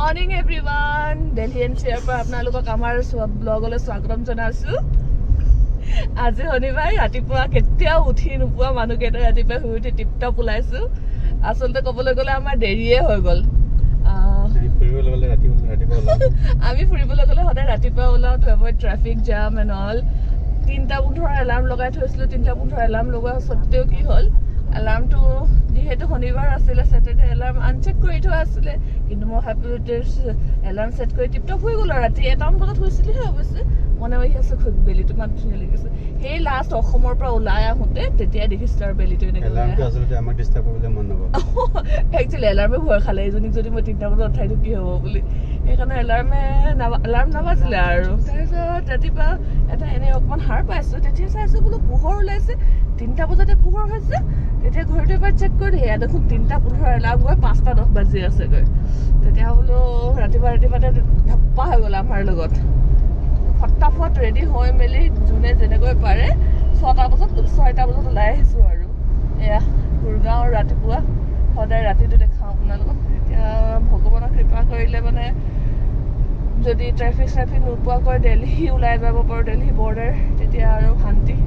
Morning everyone Delhi NCR পৰা আপোনালোকক আমাৰ ব্লগলৈ স্বাগতম জনাইছোঁ আজি শনিবাৰ ৰাতিপুৱা কেতিয়াও উঠি নোপোৱা মানুহকেইটা ৰাতিপুৱা শুই উঠি টিপটপ ওলাইছোঁ আচলতে ক'বলৈ গ'লে আমাৰ দেৰিয়ে হৈ গ'ল আমি ফুৰিবলৈ গ'লে সদায় ৰাতিপুৱা ওলাওঁ to avoid traffic jam and all 3:15 alarm লগাই থৈছিলোঁ 3:15 এলাৰ্ম লগোৱা সত্ত্বেও কি হ'ল এলাৰ্মটো যিহেতু শনিবাৰ আছিলে ছেটাৰডে এলাৰ্ম আনচেক কৰি থোৱা আছিলে কিন্তু মই ভাবিলোঁ এলাৰ্ম ছেট কৰি টিপটপ হৈ গ'ল আৰু ৰাতি 1টা বজাত হৈছিলেহে অৱশ্যে মনে আহি আছে বেলিটো ইমান ধুনীয়া লাগিছে সেই লাষ্ট অসমৰ পৰা ওলাই আহোঁতে তেতিয়াই দেখিছিলোঁ আৰু বেলিটো এনেকৈ একচুৱেলি এলাৰ্মে ভয় খালে এজনীক যদি মই 3টা বজাত উঠাই দিওঁ কি হ'ব বুলি সেইকাৰণে এলাৰ্ম নাবাজিলে আৰু তাৰপিছত ৰাতিপুৱা এটা এনেই অকণমান সাৰ পাইছোঁ তেতিয়া চাইছোঁ বোলো পোহৰ ওলাইছে 3টা বজাতে পোহৰ হৈছে তেতিয়া ঘৰটো এবাৰ চেক কৰি এয়া দেখোন 3:15 এলাৰ্ম গৈ 5:10 বাজি আছেগৈ তেতিয়া বোলো ৰাতিপুৱাতে ধাপ্পা হৈ গ'ল আমাৰ লগত ফটাফট ৰেডি হৈ মেলি যোনে যেনেকৈ পাৰে 6টা বজাত ওলাই আহিছোঁ আৰু এয়া গুৰগাঁৱৰ ৰাতিপুৱা সদায় ৰাতিটো দেখাওঁ আপোনালোকক এতিয়া ভগৱানৰ কৃপা কৰিলে মানে যদি ট্ৰেফিক নোপোৱাকৈ দিল্লী ওলাই যাব পাৰোঁ দিল্লী বৰ্ডাৰ তেতিয়া আৰু শান্তি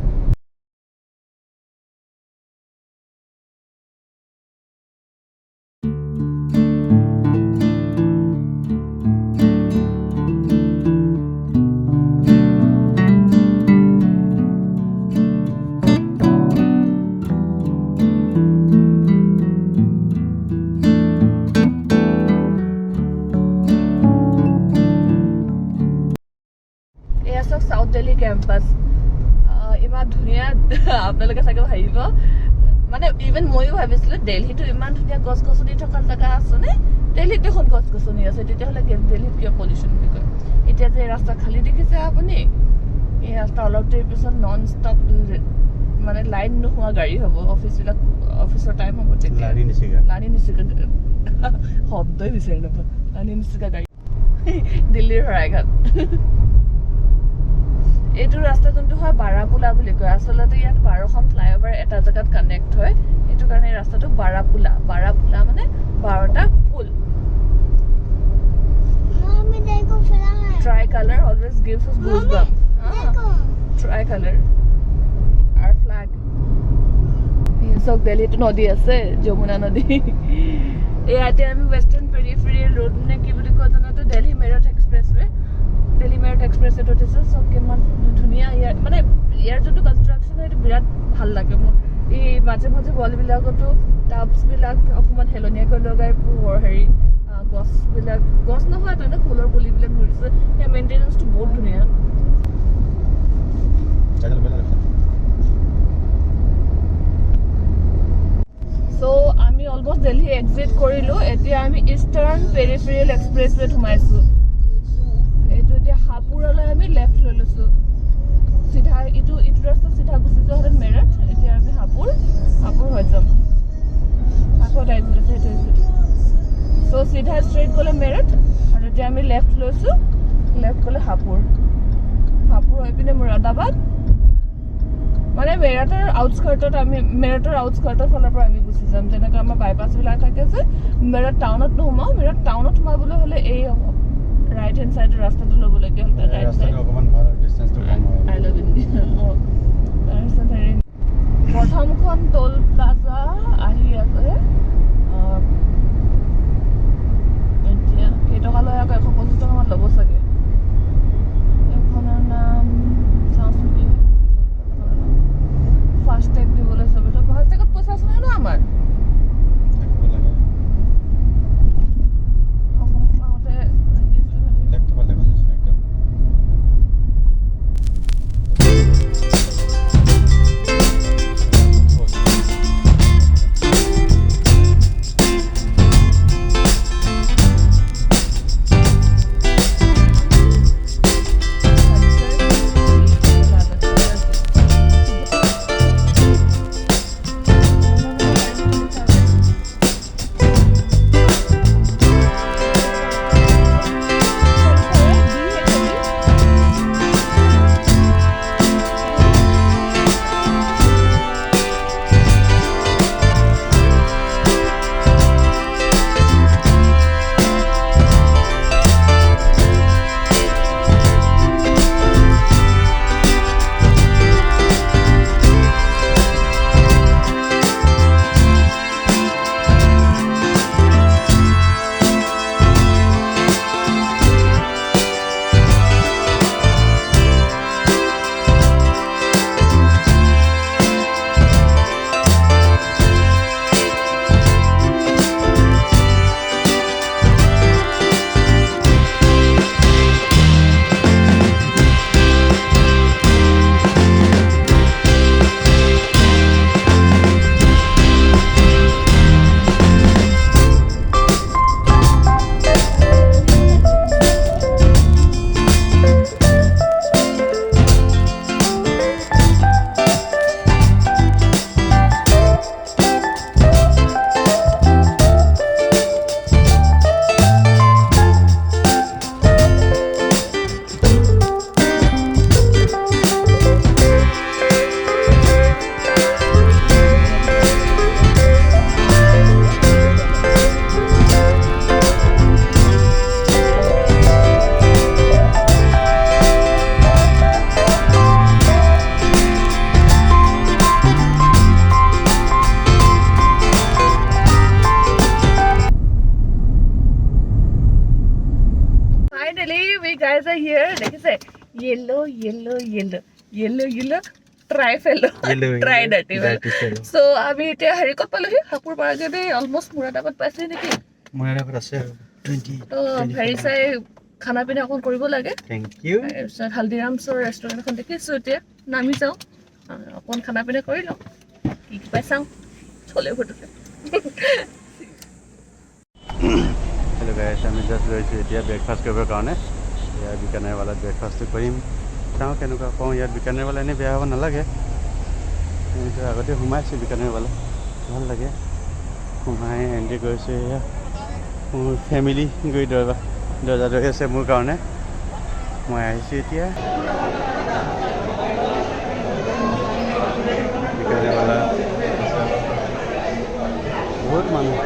সাউথ দিল্লী কেম্পাছ ইমান ধুনীয়া আপোনালোকে চাগে ভাবিব মানে ইভেন ময়ো ভাবিছিলোঁ দিল্লীটো ইমান ধুনীয়া গছ গছনি থকা জেগা আছেনে দিল্লীত দেখোন গছ গছনি আছে তেতিয়াহ'লে দিল্লীত কিয় পলিউশ্যন বুলি কয় এতিয়া যে ৰাস্তা খালী দেখিছে আপুনি এই ৰাস্তা অলপ দেৰি পিছত নন ষ্টপ মানে লাইন নোহোৱা গাড়ী হ'ব অফিচৰ টাইম হ'ব তেতিয়া লানি নিচিকা শব্দই বিচাৰি নাপাওঁ লানি নিচিকা গাড়ী দিল্লীৰ শৰাইঘাট এইটো ৰাস্তা যোনটো হয় বাৰাপুলা বুলি কয় আচলতে ইয়াত 12খন ফ্লাইঅভাৰ এটা জেগাত কানেক্ট হয় সেইটো কাৰণে এই ৰাস্তাটো বাৰাপুলা মানে 12টা পুল Tricolor always gives us goosebumps. Tricolor. Our flag. So Delhi to nodi ase, Jamuna nodi. Eyate ami Western Peripheral Road ne ki boli ko jana to Delhi Meerut Expressway. Delhi Meerut Expressway to tise so keman dhuniya yar mane yar jotu construction etu birat bhal lage mor. Ei maje wall bilagoto tubs bilak okuman heloniya koi logai pur heri গছ নহয় তাতে ফুলৰ পুলিবিলাক ঘূৰিছে সেই মেইনটেনেন্সটো বহুত ধুনীয়া so আমি almost Delhi exit কৰিলো এতিয়া আমি ইষ্টাৰ্ণ পেৰিফেৰিয়েল এক্সপ্ৰেছৱেত সোমাইছো এইটো এতিয়া হাপুৰলৈ আমি লেফ্ট লৈ লৈছো চিধা ইটো ৰাস্তা চিধা গুচি যোৱা হ'লে মেৰঠ এতিয়া আমি হাপুৰ হৈ যাম আকৌ এক্সিট আছে সেইটো সো সিধা স্ট্রেট গলে মেরঠ আর এটা আমি লেফট লৈছো লেফট গলে হাপুর হৈ পিনে মুৰাদাবাদ মানে মেৰঠৰ আউটস্কাৰ্টৰ ফালৰ পৰা আমি গুচি যাম যেনেকৈ আমাৰ বাইপাছ বিলাক থাকে যে মেৰঠ টাউনত নোসোমাওঁ মেৰঠ টাউনত সোমাবলৈ হ'লে এই ৰাইট হেণ্ড চাইডৰ ৰাস্তাটো ল'বলগীয়া হ'ল ৰাইট চাইড অকমান ভাল ডিসটেন্সটো কম হয় আই লাভ ইণ্ডিয়া তাৰপিছত হেৰি প্ৰথমখন টোল প্লাজা আহি আছে টকালৈ আকৌ 125 টকামান ল'ব চাগে এইখনৰ নাম চাওঁচোন কি ফাষ্ট টেগ দিবলৈ চবে তো ফাষ্ট টেগত পইচা আছে নহয় ন আমাৰ অসম পাওঁতে Finally, we guys are here. দেখিছে yellow tri-fellow. So আমি এতিয়া হেৰি ক'ত পালোহি হাপুৰ পাৰাগেদে অলমোষ্ট মুৰাদাবাদ পাইছে নেকি মুৰাদাবাদ আছে 20 তো হেৰি চাই খানা পিনা অকণ কৰিব লাগে থ্যাংক ইউ হালদিৰামছৰ ৰেষ্টুৰেণ্ট এখন দেখিছোঁ এতিয়া নামি যাওঁ অকণ খানা পিনা কৰি লওঁ কি পাই চাওঁ চলে ফটোতে हेलो गाइस আমি জাস্ট গৈছোঁ এতিয়া ব্ৰেকফাষ্ট কৰিবৰ কাৰণে ইয়াৰ বিকানেৰৱালাত ব্ৰেকফাষ্টটো কৰিম চাওঁ কেনেকুৱা পাওঁ ইয়াত বিকানেৰৱালা এনেই বেয়া হ'ব নালাগে কিন্তু আগতে সোমাইছোঁ বিকানেৰৱালা ভাল লাগে সোমাই এণ্ট্ৰি কৰিছোঁ এয়া মোৰ ফেমিলি গৈ দৰ্জা ধৰি আছে মোৰ কাৰণে মই আহিছোঁ এতিয়া বিকানেৰৱালা বহুত মানুহ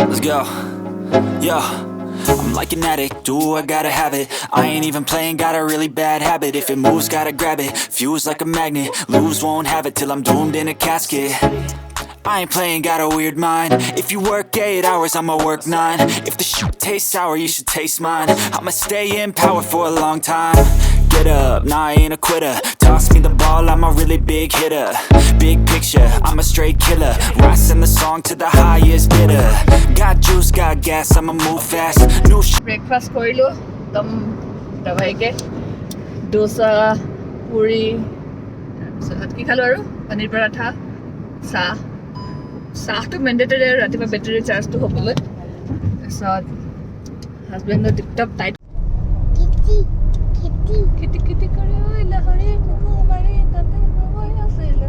Let's go. Yo, I'm like an addict, do I gotta have it. I ain't even playing, got a really bad habit. If it moves, gotta grab it. Fuse like a magnet, lose, won't have it till I'm doomed in a casket. I ain't playing, got a weird mind. If you work 8 hours, I'ma work 9. If the shit tastes sour, you should taste mine. I'ma stay in power for a long time. Get up, nah I ain't a quitter. Toss me the ball, I'm a really big hitter. Big picture, I'm a straight killer. Rising the song to the highest bidder. Got juice, got gas, I'ma move fast. New shit. Breakfast কৰিলো দম দবাইকে ডোসা পুৰি তাৰপিছত কি খালো আৰু পনীৰ পৰাঠা চাহটো mandatory আৰু ৰাতিপুৱা বেটাৰী চাৰ্জটো হ'বলৈ তাৰপিছত হাজবেণ্ডৰ টিপটপ টাইট খেতি কৰি লহৰি মাৰি তাতে নগৈ আছিল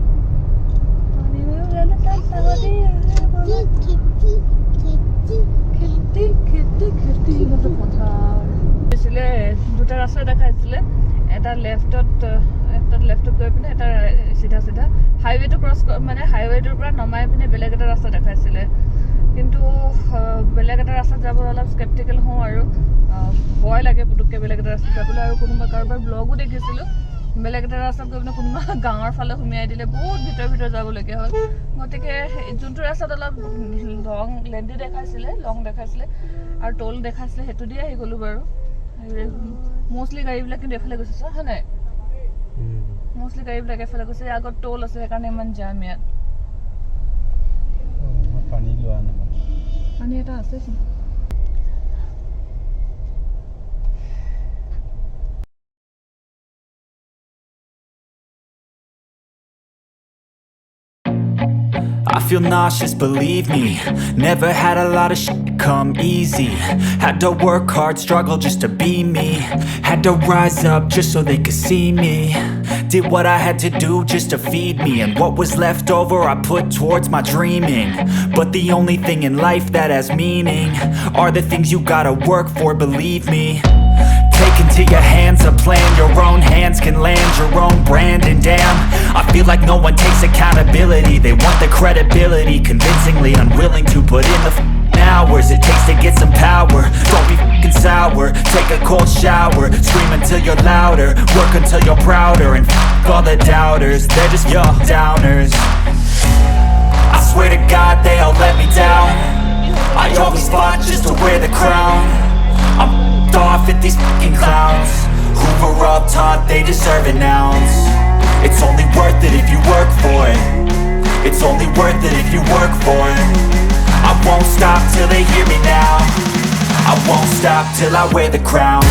খেতি পথাৰ আছিলে দুটা ৰাস্তা দেখাইছিলে এটা লেফটত গৈ পিনে এটা চিধা হাইৱেটো ক্ৰছ মানে হাইৱেটোৰ পৰা নমাই পিনে বেলেগ এটা ৰাস্তা দেখাইছিলে কিন্তু বেলেগ এটা ৰাস্তাত যাব অলপ স্কেপটিকেল হওঁ আৰু ভয় লাগে পুতুককৈ বেলেগ এটা ৰাস্তাত যাবলৈ আৰু কোনোবা কাৰোবাৰ ব্লগো দেখিছিলোঁ বেলেগ এটা ৰাস্তাত গৈ পিনে কোনোবা গাঁৱৰ ফালে সুমিয়াই দিলে বহুত ভিতৰ যাবলগীয়া হ'ল গতিকে যোনটো ৰাস্তাত অলপ লং দেখাইছিলে আৰু টোল দেখাইছিলে সেইটো দিয়ে আহি গ'লোঁ বাৰু মষ্টলি গাড়ীবিলাক কিন্তু এফালে গৈছে হয় নাই মষ্টলি গাড়ীবিলাক এফালে গৈছে আগত টোল আছে সেইকাৰণে ইমান জাম ইয়াত পানী এটা আছে I feel nauseous, believe me. Never had a lot of shit come easy. Had to work hard, struggle just to be me. Had to rise up just so they could see me. Did what I had to do just to feed me. And what was left over I put towards my dreaming. But the only thing in life that has meaning are the things you gotta work for, believe me. Take into your hands a plan. Your own hands can land your own brand. And damn, I feel like no one takes accountability. They want the credibility, convincingly unwilling to put in the hours it takes to get some power. Don't be f***ing sour. Take a cold shower. Scream until you're louder. Work until you're prouder. And f*** all the doubters. They're just downers. I swear to God they all let me down. I always fought just to wear the crown. I'm off at these fucking clowns who were all taught they deserve an ounce. It's only worth it if you work for it. It's only worth it if you work for it. I won't stop till they hear me now. I won't stop till I wear the crown.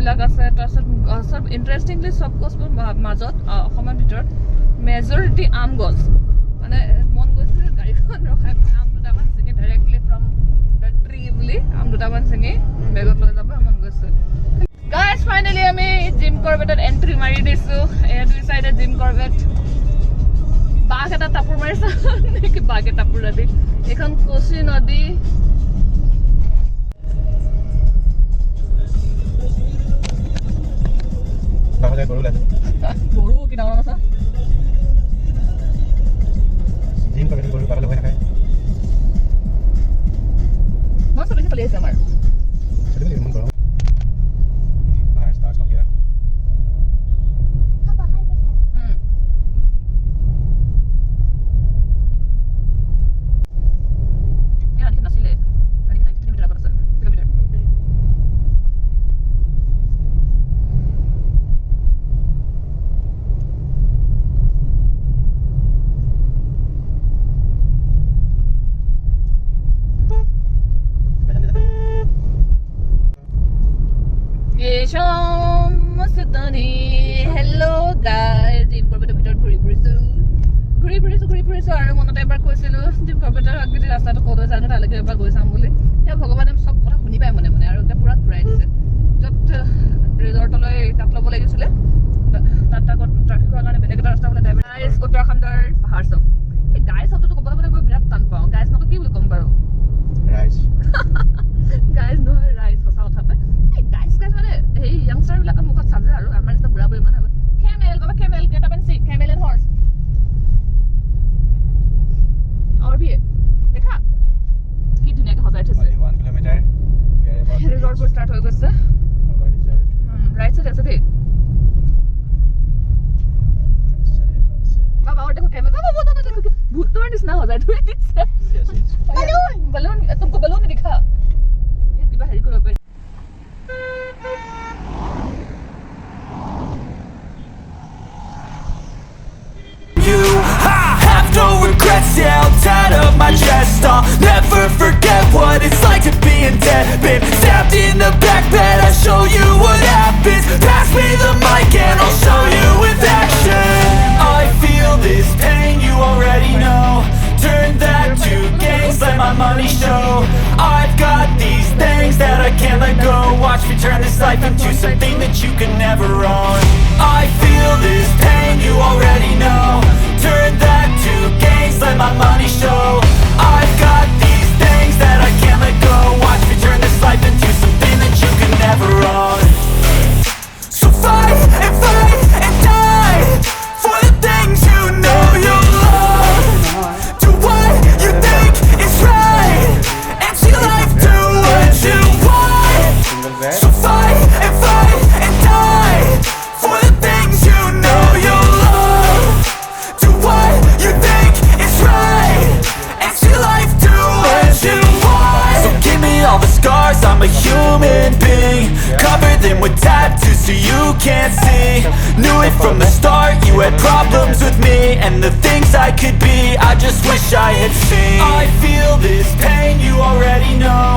বিলাক আছে তাৰছত সব ইন্টাৰেস্টিংলি সব গছৰ মাজত অসমৰ ভিতৰত majority আম গছ মানে মন গৈছিল গাড়ীখন ৰখাই আম দুটামান চিঙি ডাইৰেক্টলি ফ্ৰম দ্য ট্ৰী বুলি আম দুটামান চিঙি বেগত লৈ যাব মন গৈছিল গাইজ ফাইনেলি আমি জিম কৰবেটত এন্ট্ৰি মাৰি দিছো এই দুই সাইডে জিম কৰবেট বাঘ এটা টাপুৰ মাৰিছে নেকি বাঘে টাপুৰ নদী এখন কোচি নদী গৰু কি ডাঙৰ আছে জিম কৰবেট গৰু পাগল হৈ নাখায় মই চবেই চলি আছে আমাৰ চবেই মন কৰম Hello guys, জিম কৰবেটৰ ভিতৰত ঘূৰি ফুৰিছো আৰু মনত এবাৰ কৈছিলো জিম কৰবেটৰ আগতে ৰাস্তাটো ক'ত জানো তালৈকে এবাৰ গৈ চাম বুলি সেই ভগৱানে সব কথা শুনি পায় মনে মনে আৰু এটা পুৰা ঘূৰাই দিছে য'ত ৰিজৰ্টলৈ তাত ল'ব লাগিছিলে তাত আকৌ ট্ৰাফিকৰ কাৰণে বেলেগ এটা ৰাস্তা বোলে গাইজ উত্তৰাখণ্ডৰ পাহাৰ চব এই গাইজ শব্দটো ক'বলৈ মানে মই বিৰাট টান পাওঁ গাইজ নকয় কি বুলি ক'ম বাৰু গাইজ নহয় ৰাইজ সঁচা কথা পায় এই গাইজ মানে সেই য়াংষ্টাৰ বিলাকৰ মুখত চাজে আৰু আমাৰ নিচিনা বুঢ়া বুঢ়ী মানুহ camel baba camel get up and see camel and horse और भी देखा কি ধুনীয়াকৈ সজাই থৈছে 1 কিলোমিটাৰ ৰিজৰ্ট ষ্টাৰ্ট হৈ গৈছে ৰাইট সাইড আছে দেই বাবা और देखो कैमल बाबा वो देखो भूतों निसना हो जाए थोड़ी दिखता बलून बलून तुमको बलून नहीं दिखा ये दिखा हेरी करो पे No regrets, yeah, I'll tie up my chest. I'll never forget what it's like to be in debt. Been stabbed in the back bed, I'll show you what happens. Pass me the mic and I'll show you with action. I feel this pain, you already know. Turn that to gains, let my money show. I've got these things that I can't let go. Watch me turn this life into something that you can never own. I feel this pain, you already know. Turn that to gains, let my money show. I've got these things that I can't let go. Watch me turn this life into something that you can never own. So fight and die for the things you know you love. Do what you think is right and see life do what you want. So fight and die for the things you know you love. Do what you think is right and see life do what you want. So give me all the scars, I'm a human being. Cover them with tattoos so you can't see. Knew it from the start, you had problems with me and the things I could be, I just wish I had seen. I feel this pain, you already know.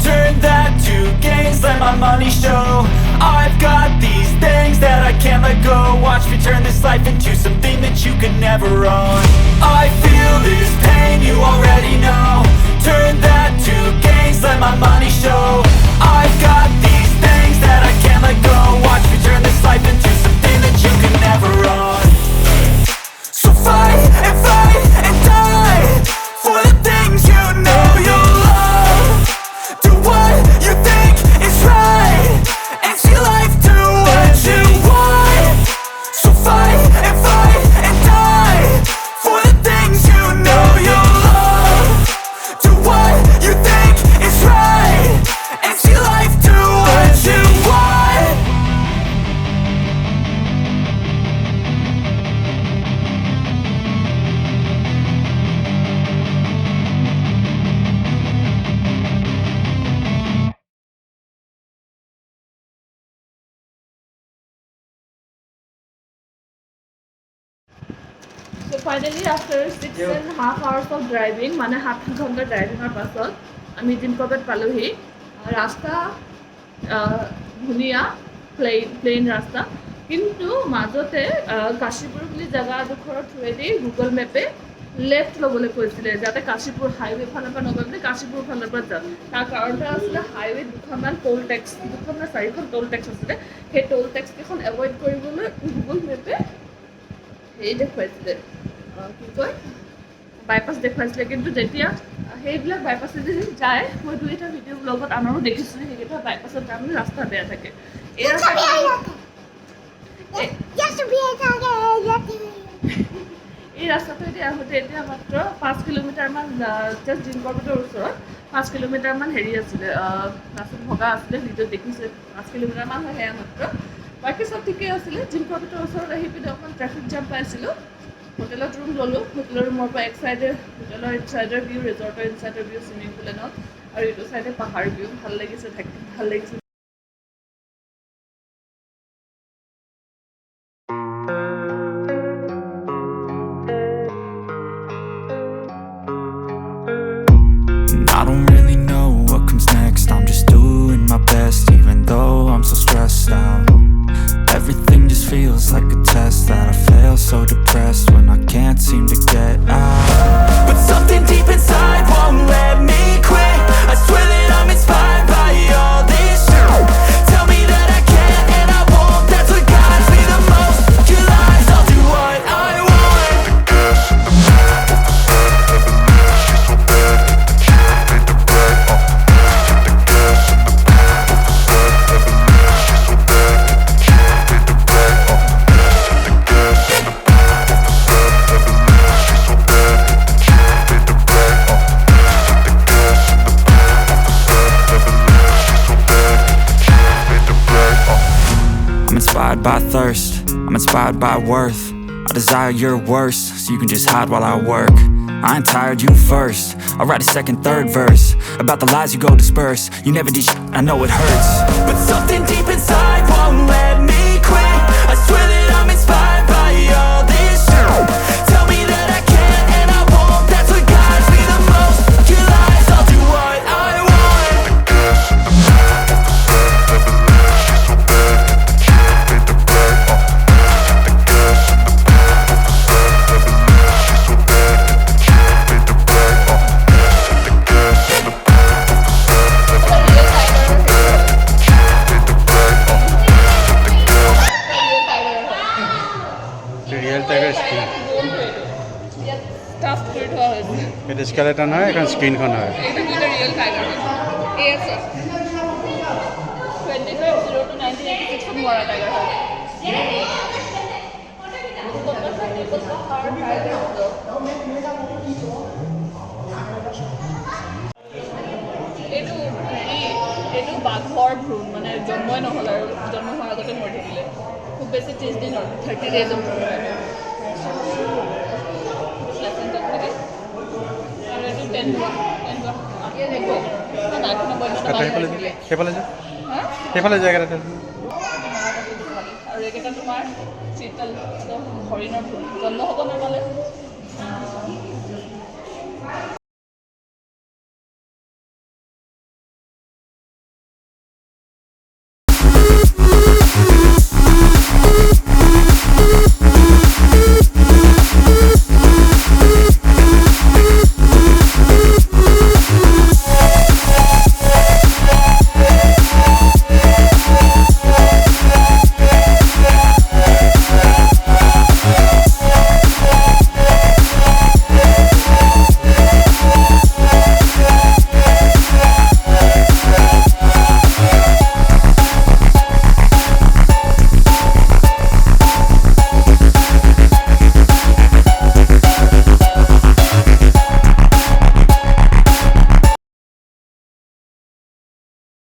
Turn that to gains, let my money show. I've got these things that I can't let go. Watch me turn this life into something that you can never own. I feel this pain, you already know. Turn that to gains, let my money show. I've got these things that I can't let go. Watch me turn this life into something that you can never own. So fight and die for the things you know you love. Do what you think is right and see life do what you want. So fight and die for the things you know you love. Do what you think is right and see life do what you want. So finally after 6.5 hours of driving মানে 7 ঘণ্টা ড্ৰাইভিঙৰ পাছত আমি Jim Corbett পালোহি ৰাস্তা ধুনীয়া plain ৰাস্তা কিন্তু মাজতে কাশীপুৰ বুলি জেগাডোখৰৰ থ্ৰুৱেদি গুগল মেপে লেফ্ট ল'বলৈ কৈছিলে যাতে কাশীপুৰ হাইৱে ফালৰ পৰা নগৈ পেলাই কাশীপুৰ ফালৰ পৰা যাওঁ তাৰ কাৰণটো আছিলে হাইৱে দুখনমান দুখন নে চাৰিখন টোল টেক্স আছিলে সেই টোল টেক্সকেইখন এভইড কৰিবলৈ গুগল মেপে হেৰি দেখুৱাইছিলে কি কয় বাইপাছ দেখুৱাইছিলে কিন্তু যেতিয়া সেইবিলাক বাইপাছেদি যায় মই 2-3টা ভিডিঅ' ব্লগত আমাৰো দেখিছোঁ সেইকেইটা বাইপাছত তাৰমানে ৰাস্তা বেয়া থাকে এই ৰাস্তাটোৱেদি আহোঁতে এতিয়া মাত্ৰ 5 কিলোমিটাৰমান জাষ্ট জিম কৰ্বেটৰ ওচৰত 5 কিলোমিটাৰমান হেৰি আছিলে ৰাস্তাত ভগা আছিলে ভিডিঅ'ত দেখিছে 5 কিলোমিটাৰমান হয় সেয়া মাত্ৰ বাকী চব ঠিকেই আছিলে জিম কৰ্বেটৰ ওচৰত আহি পিনে অকণমান ট্ৰেফিক জাম পাইছিলোঁ হোটেলত ৰুম ল'লোঁ হোটেলৰ ৰুমৰ পৰা এক চাইডে হোটেলৰ ইনচাইডৰ ভিউ ৰিজৰ্টৰ ইনচাইডৰ ভিউ চুইমিং পুল এনত আৰু এইটো চাইডে পাহাৰ ভিউ ভাল লাগিছে থাকি ভাল লাগিছে I don't really know what comes next. I'm just doing my best, even though I'm so stressed out. Everything just feels like a test that I fail, so depressed when I can't seem to get out. But something deep inside won't let me quit. I swear that I'm inspired by all this shit. Tell me that I can and I won't. That's what guides me the most. Your lies, I'll do what I want. I'm inspired by thirst, I'm inspired by worth. I desire your worst, so you can just hide while I work. I ain't tired, you first. I'll write a second, third verse about the lies you go disperse. You never did shit, I know it hurts. But something deep inside won't let me quit. I swear that I'm inspired by all this shit. Tell me that I can and I won't. That's what guides me the most. Your lies, I'll do what I want. Real tiger skin tough কৰি থোৱা হৈছে এইটো skeleton হয় এখন স্ক্ৰীনখন হয় এইটো কিন্তু real tiger AS 25/0/1986 মৰা টাইগাৰ হয় এইটো বাঘৰ ভ্ৰূণ মানে জন্মই নহ'ল আৰু জন্ম হোৱাৰ আগতে মৰি থাকিলে খুব বেছি 30 দিন 30 days of সেইফালে জেগাত আৰু এইকেইটা তোমাৰ চিতল হৰিণৰ ভ্ৰূণ জন্ম হ'ব নাপালে